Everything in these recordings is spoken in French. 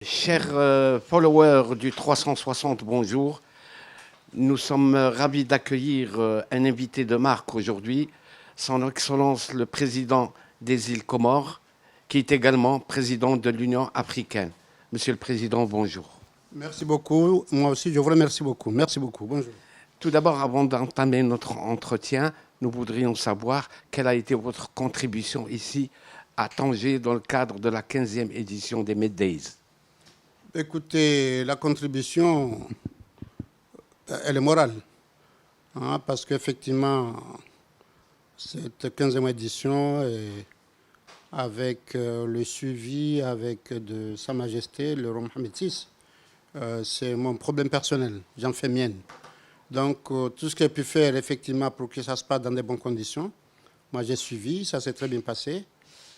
Chers followers du 360, bonjour. Nous sommes ravis d'accueillir un invité de marque aujourd'hui, son Excellence le président des îles Comores, qui est également président de l'Union africaine. Monsieur le Président, bonjour. Merci beaucoup. Moi aussi, je vous remercie beaucoup. Merci beaucoup. Bonjour. Tout d'abord, avant d'entamer notre entretien, nous voudrions savoir quelle a été votre contribution ici à Tanger dans le cadre de la 15e édition des Meddays. Écoutez, la contribution, elle est morale. Parce qu'effectivement, cette 15e édition, avec le suivi avec de Sa Majesté, le roi Mohamed VI, c'est mon problème personnel. J'en fais mienne. Donc, tout ce qu'il a pu faire, effectivement, pour que ça se passe dans de bonnes conditions, moi, j'ai suivi, ça s'est très bien passé.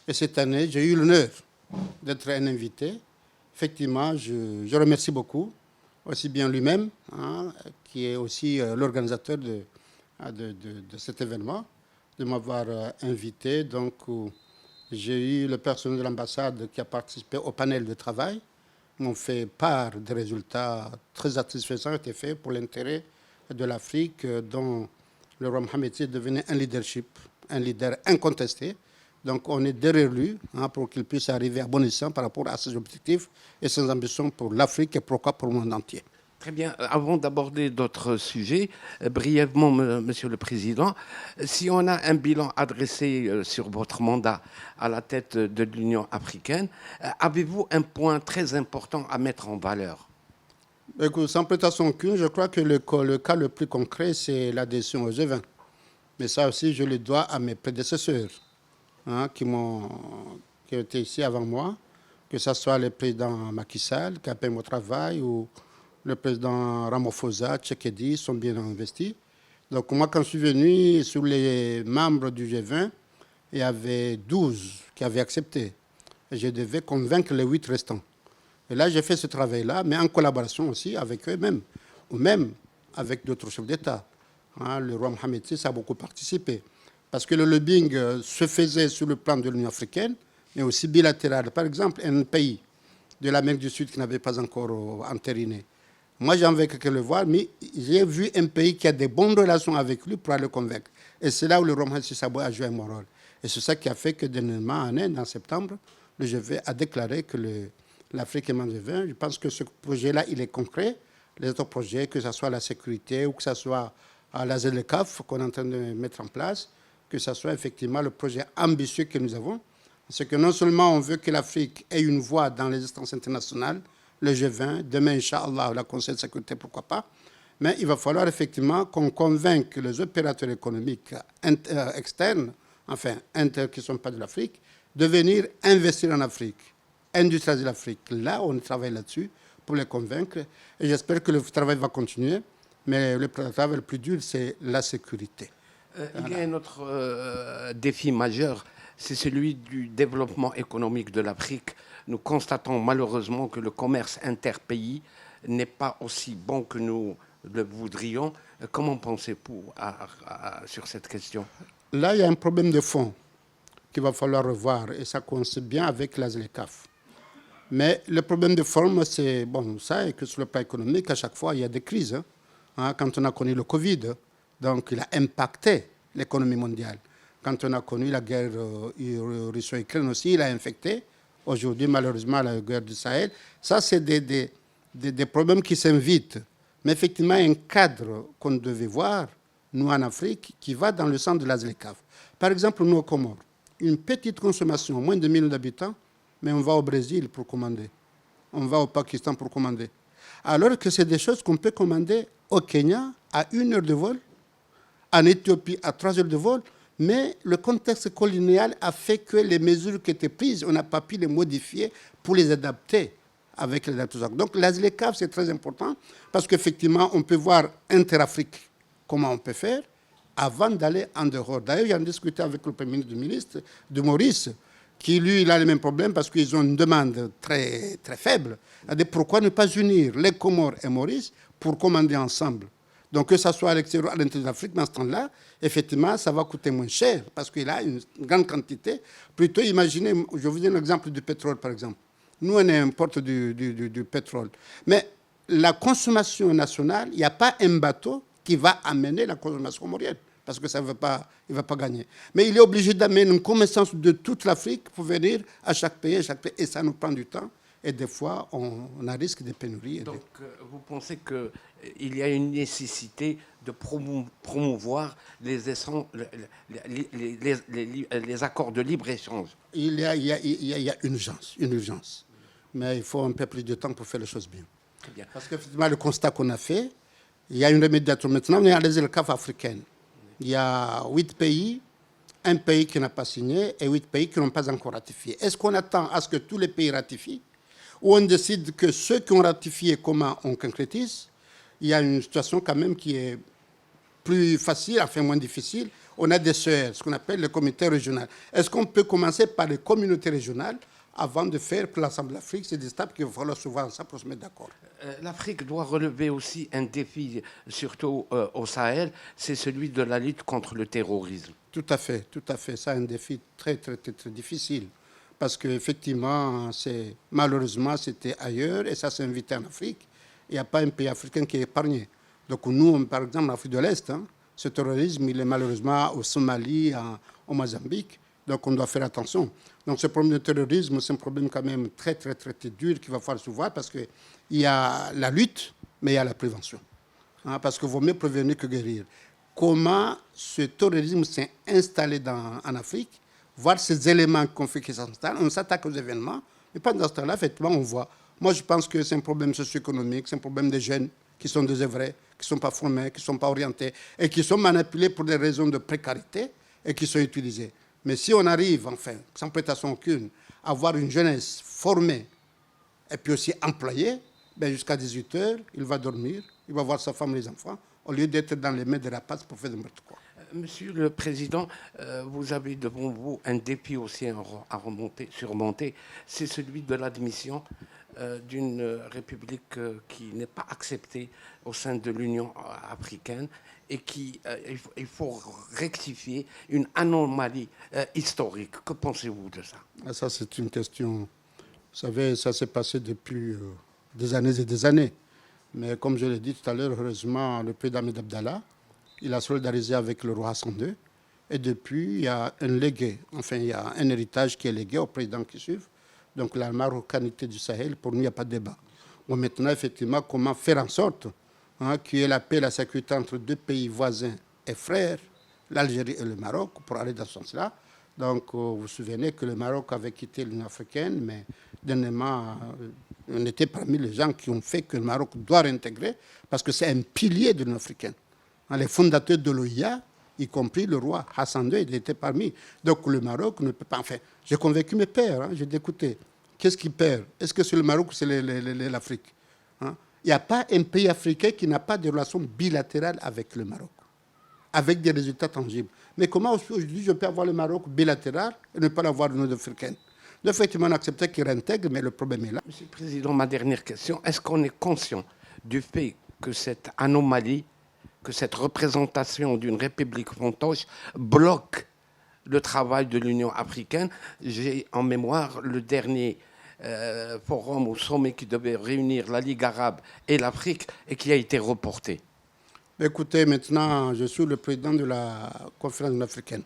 Et cette année, j'ai eu l'honneur d'être un invité. Effectivement, je remercie beaucoup, aussi bien lui-même, qui est aussi l'organisateur de cet événement, de m'avoir invité. Donc, j'ai eu le personnel de l'ambassade qui a participé au panel de travail. Ils m'ont fait part des résultats très satisfaisants qui ont été faits pour l'intérêt de l'Afrique, dont le roi Mohamed VI est devenu un leader incontesté. Donc on est derrière lui pour qu'il puisse arriver à bon escient par rapport à ses objectifs et ses ambitions pour l'Afrique et pourquoi pour le monde entier. Très bien. Avant d'aborder d'autres sujets, brièvement, Monsieur le Président, si on a un bilan adressé sur votre mandat à la tête de l'Union africaine, avez-vous un point très important à mettre en valeur? Écoute, sans prétention aucune, je crois que le cas le plus concret, c'est l'adhésion au G20. Mais ça aussi, je le dois à mes prédécesseurs qui ont été ici avant moi, que ce soit le président Macky Sall, qui a payé mon travail, ou le président Ramaphosa, Tchekedi, sont bien investis. Donc moi, quand je suis venu, sur les membres du G20, il y avait 12 qui avaient accepté. Et je devais convaincre les 8 restants. Et là, j'ai fait ce travail-là, mais en collaboration aussi avec eux-mêmes, ou même avec d'autres chefs d'État. Le roi Mohamed VI a beaucoup participé. Parce que le lobbying se faisait sur le plan de l'Union africaine, mais aussi bilatéral. Par exemple, un pays de l'Amérique du Sud qui n'avait pas encore entériné. Moi, j'ai envie de le voir, mais j'ai vu un pays qui a des bonnes relations avec lui pour aller le convaincre. Et c'est là où le roi Mohamed VI a joué un rôle. Et c'est ça qui a fait que, dernièrement, en septembre, le G20 a déclaré que l'Afrique est membre du G20. Je pense que ce projet-là, il est concret. Les autres projets, que ce soit la sécurité ou que ce soit la ZLECAF qu'on est en train de mettre en place, que ce soit effectivement le projet ambitieux que nous avons. C'est que non seulement on veut que l'Afrique ait une voix dans les instances internationales, le G20, demain, Inch'Allah, la Conseil de sécurité, pourquoi pas, mais il va falloir effectivement qu'on convainque les opérateurs économiques externes, enfin, qui ne sont pas de l'Afrique, de venir investir en Afrique, industrialiser l'Afrique. Là, on travaille là-dessus pour les convaincre et j'espère que le travail va continuer, mais le travail le plus dur, c'est la sécurité. Il y a un autre défi majeur, c'est celui du développement économique de l'Afrique. Nous constatons malheureusement que le commerce interpays n'est pas aussi bon que nous le voudrions. Comment pensez-vous sur cette question? Là, il y a un problème de fond qu'il va falloir revoir et ça coïncide bien avec la ZLECAf. Mais le problème de forme, c'est ça, et que sur le plan économique, à chaque fois, il y a des crises. Quand on a connu le Covid, donc il a impacté l'économie mondiale. Quand on a connu la guerre russo-ukrainienne aussi, il a infecté. Aujourd'hui, malheureusement, la guerre du Sahel. Ça, c'est des problèmes qui s'invitent. Mais effectivement, un cadre qu'on devait voir, nous en Afrique, qui va dans le sens de la ZLECAf. Par exemple, nous, aux Comores, une petite consommation, moins de 1 000 habitants, mais on va au Brésil pour commander. On va au Pakistan pour commander. Alors que c'est des choses qu'on peut commander au Kenya à 1 heure de vol, en Éthiopie à 3 heures de vol, mais le contexte colonial a fait que les mesures qui étaient prises, on n'a pas pu les modifier pour les adapter avec les adaptations. Donc la ZLECAf, c'est très important parce qu'effectivement, on peut voir inter-Afrique comment on peut faire avant d'aller en dehors. D'ailleurs, j'en discuté avec le Premier ministre de Maurice, qui lui, il a les mêmes problèmes parce qu'ils ont une demande très, très faible. Il a pourquoi ne pas unir les Comores et Maurice pour commander ensemble? Donc que ça soit à l'extérieur, à l'intérieur de l'Afrique, dans ce temps-là, effectivement, ça va coûter moins cher parce qu'il a une grande quantité. Plutôt, imaginez, je vous donne un exemple du pétrole, par exemple. Nous, on importe du pétrole. Mais la consommation nationale, il n'y a pas un bateau qui va amener la consommation comorienne, parce que il ne va pas gagner. Mais il est obligé d'amener une connaissance de toute l'Afrique pour venir à chaque pays, et ça nous prend du temps. Et des fois, on a risque de pénurie. Donc, vous pensez qu'il y a une nécessité de promouvoir les accords de libre-échange? Il y a une urgence. Mais il faut un peu plus de temps pour faire les choses bien. Bien. Parce qu'effectivement, le constat qu'on a fait, il y a une remédiation. Maintenant, on est à les CAF africaine. Il y a 8 pays, un pays qui n'a pas signé et 8 pays qui n'ont pas encore ratifié. Est-ce qu'on attend à ce que tous les pays ratifient? Ou on décide que ceux qui ont ratifié, comment on concrétise? Il y a une situation quand même qui est plus facile, enfin moins difficile. On a des CER, ce qu'on appelle le comité régional. Est-ce qu'on peut commencer par les communautés régionales avant de faire pour l'Assemblée de l'Afrique? C'est des étapes qu'il va falloir se voir ensemble pour se mettre d'accord. L'Afrique doit relever aussi un défi, surtout au Sahel, c'est celui de la lutte contre le terrorisme. Tout à fait, tout à fait. C'est un défi très, très, très, très difficile. Parce qu'effectivement, malheureusement, c'était ailleurs et ça s'est invité en Afrique. Il n'y a pas un pays africain qui est épargné. Donc nous, par exemple, en Afrique de l'Est, ce terrorisme, il est malheureusement au Somalie, au Mozambique. Donc on doit faire attention. Donc ce problème de terrorisme, c'est un problème quand même très, très, très, très dur qu'il va falloir se voir parce qu'il y a la lutte, mais il y a la prévention. Parce qu'il vaut mieux prévenir que guérir. Comment ce terrorisme s'est installé en Afrique, voir ces éléments qu'on fait qui s'installent, on s'attaque aux événements, mais pendant ce temps-là, effectivement, on voit. Moi, je pense que c'est un problème socio-économique, c'est un problème des jeunes qui sont désœuvrés, qui ne sont pas formés, qui ne sont pas orientés, et qui sont manipulés pour des raisons de précarité et qui sont utilisés. Mais si on arrive, enfin, sans prétention aucune, à avoir une jeunesse formée et puis aussi employée, ben jusqu'à 18 heures, il va dormir, il va voir sa femme et les enfants, au lieu d'être dans les mains des rapaces pour faire n'importe quoi. Monsieur le Président, vous avez devant vous un défi aussi à surmonter, c'est celui de l'admission d'une république qui n'est pas acceptée au sein de l'Union africaine et il faut rectifier une anomalie historique. Que pensez-vous de ça? Ça, c'est une question. Vous savez, ça s'est passé depuis des années et des années. Mais comme je l'ai dit tout à l'heure, heureusement, le président Ahmed Abdallah, il a solidarisé avec le roi Hassan II. Et depuis, il y a un légué, enfin, il y a un héritage qui est légué au président qui suit. Donc, la marocanité du Sahel, pour nous, il n'y a pas de débat. Bon, maintenant, effectivement, comment faire en sorte qu'il y ait la paix et la sécurité entre deux pays voisins et frères, l'Algérie et le Maroc, pour aller dans ce sens-là. Donc, vous vous souvenez que le Maroc avait quitté l'Union africaine, mais dernièrement, on était parmi les gens qui ont fait que le Maroc doit réintégrer, parce que c'est un pilier de l'Union africaine. Les fondateurs de l'OIA, y compris le roi Hassan II, il était parmi. Donc le Maroc ne peut pas... Enfin, j'ai convaincu mes pères, j'ai dit, écoutez, qu'est-ce qui perd? Est-ce que c'est le Maroc ou c'est l'Afrique? Il n'y a pas un pays africain qui n'a pas de relations bilatérales avec le Maroc, avec des résultats tangibles. Mais comment aujourd'hui je peux avoir le Maroc bilatéral et ne pas l'avoir de l'Union africaine? Donc, effectivement, on acceptait qu'il réintègre, mais le problème est là. Monsieur le Président, ma dernière question, est-ce qu'on est conscient du fait que cette anomalie, que cette représentation d'une république fantoche bloque le travail de l'Union africaine? J'ai en mémoire le dernier forum au sommet qui devait réunir la Ligue arabe et l'Afrique et qui a été reporté. Écoutez, maintenant, je suis le président de la conférence africaine.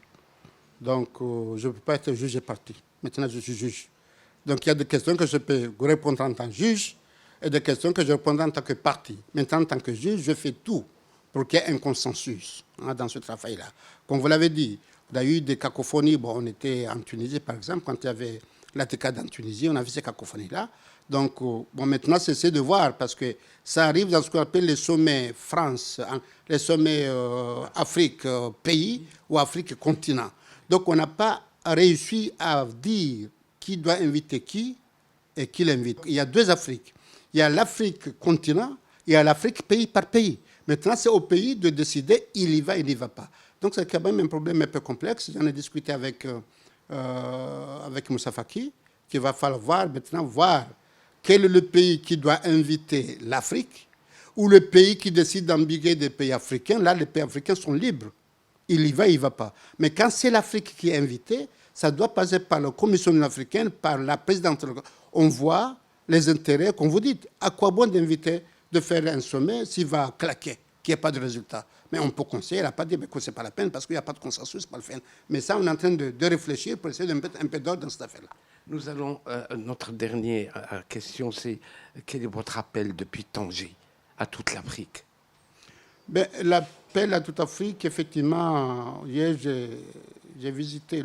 Donc, je ne peux pas être juge et parti. Maintenant, je suis juge. Donc, il y a des questions que je peux répondre en tant que juge et des questions que je répondrai en tant que parti. Maintenant, en tant que juge, je fais tout pour qu'il y ait un consensus dans ce travail-là. Comme vous l'avez dit, il y a eu des cacophonies. Bon, on était en Tunisie, par exemple, quand il y avait l'ATCAD en Tunisie, on a vu ces cacophonies-là. Donc, bon, maintenant, c'est de voir, parce que ça arrive dans ce qu'on appelle les sommets France, les sommets Afrique, pays, ou Afrique, continent. Donc, on n'a pas réussi à dire qui doit inviter qui et qui l'invite. Il y a deux Afriques. Il y a l'Afrique continent, il y a l'Afrique pays par pays. Maintenant, c'est au pays de décider, il y va, il n'y va pas. Donc, c'est quand même un problème un peu complexe. J'en ai discuté avec Moussa Faki, qu'il va falloir maintenant voir quel est le pays qui doit inviter l'Afrique ou le pays qui décide d'embiguer des pays africains. Là, les pays africains sont libres. Il y va, il ne va pas. Mais quand c'est l'Afrique qui est invitée, Ça doit passer par la Commission africaine, par la présidente. On voit les intérêts, comme vous dites. À quoi bon d'inviter, de faire un sommet s'il va claquer, qu'il n'y ait pas de résultat? Mais on peut conseiller, elle n'a pas dit que ce n'est pas la peine parce qu'il n'y a pas de consensus, ce n'est pas le faire. Mais ça, on est en train de réfléchir pour essayer de mettre un peu d'ordre dans cette affaire-là. Nous allons, notre dernière question, c'est quel est votre appel depuis Tanger à toute l'Afrique? Ben, l'appel à toute l'Afrique, effectivement, hier, j'ai visité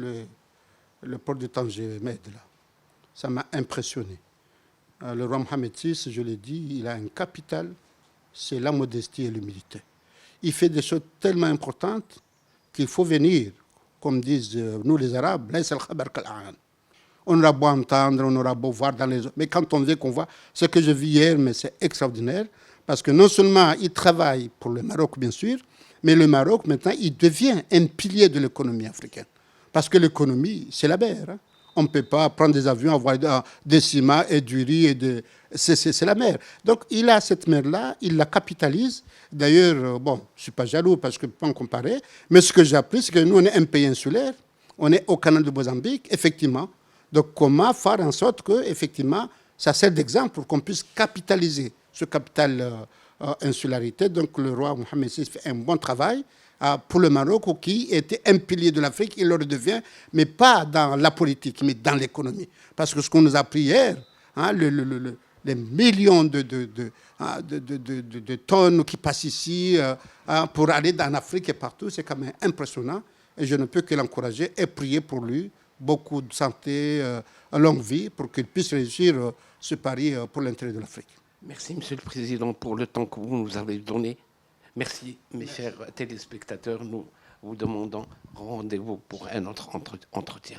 le port de Tanger, Med, là. Ça m'a impressionné. Le roi Mohamed VI, je l'ai dit, il a un capital, c'est la modestie et l'humilité. Il fait des choses tellement importantes qu'il faut venir, comme disent nous les Arabes, on aura beau entendre, on aura beau voir dans les autres. Mais quand on vient, qu'on voit ce que je vis hier, mais c'est extraordinaire, parce que non seulement il travaille pour le Maroc, bien sûr, mais le Maroc, maintenant, il devient un pilier de l'économie africaine. Parce que l'économie, c'est la mer. Hein. On ne peut pas prendre des avions, avoir des ciments et du riz. C'est la mer. Donc, il a cette mer-là, il la capitalise. D'ailleurs, bon, je ne suis pas jaloux parce que je ne peux pas en comparer, mais ce que j'ai appris, c'est que nous, on est un pays insulaire, on est au canal de Mozambique, effectivement. Donc, comment faire en sorte que, effectivement, ça sert d'exemple pour qu'on puisse capitaliser ce capital insularité. Donc, le roi Mohamed VI fait un bon travail pour le Maroc, qui était un pilier de l'Afrique, il le redevient, mais pas dans la politique, mais dans l'économie. Parce que ce qu'on nous a appris hier, hein, les millions de tonnes qui passent ici pour aller dans l'Afrique et partout, c'est quand même impressionnant. Et je ne peux que l'encourager et prier pour lui. Beaucoup de santé, longue vie, pour qu'il puisse réussir ce pari pour l'intérêt de l'Afrique. Merci, Monsieur le Président, pour le temps que vous nous avez donné. Merci, mes chers téléspectateurs. Nous vous demandons rendez-vous pour un autre entretien.